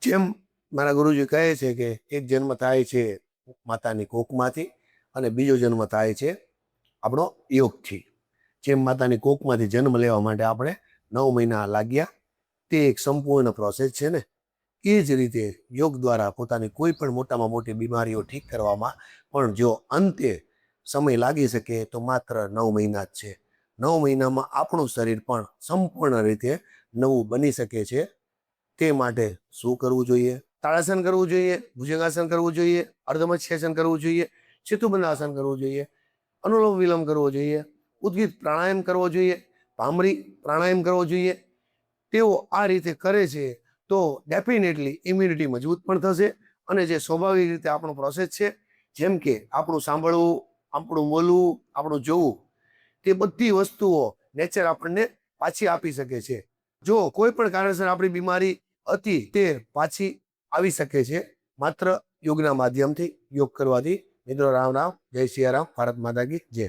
જેમ મારા ગુરુજી કહે છે કે એક જન્મ થાય છે માતાની કોખમાંથી અને બીજો જન્મ થાય છે આપણો યોગથી. જેમ માતાની કોખમાંથી જન્મ લેવા માટે આપણે 9 મહિના લાગ્યા, તે એક સંપૂર્ણ પ્રોસેસ છે ને. એ જ રીતે યોગ દ્વારા પોતાની કોઈ પણ મોટામાં મોટી બીમારીઓ ઠીક કરવામાં પણ જો અંતે સમય લાગી શકે તો માત્ર 9 મહિના જ છે. 9 મહિનામાં આપણું શરીર પણ સંપૂર્ણ રીતે નવું બની શકે છે. તે માટે શું કરવું જોઈએ? તાળાસન કરવું જોઈએ, ભુજંગાસન કરવું જોઈએ, અર્ધમત્સ્યાસન કરવું જોઈએ, સેતુબંધ આસન કરવું જોઈએ, અનુલોમ વિલોમ કરવો જોઈએ, ઉદ્ગીત પ્રાણાયામ કરવો જોઈએ, ભામરી પ્રાણાયામ કરવો જોઈએ. તેઓ આ રીતે કરે છે તો ડેફિનેટલી ઇમ્યુનિટી મજબૂત પણ થશે. અને જે સ્વાભાવિક રીતે આપણો પ્રોસેસ છે, જેમ કે આપણું સાંભળવું, આપણું બોલવું, આપણું જોવું, તે બધી વસ્તુઓ નેચર આપણને પાછી આપી શકે છે. જો કોઈ પણ કારણસર આપણી બીમારી હતી તે પાછી આવી શકે છે માત્ર યોગના માધ્યમથી. યોગ કરવાથી. મિત્રો રામ રામ, જય સિયારામ, ભારત માતા કી જય.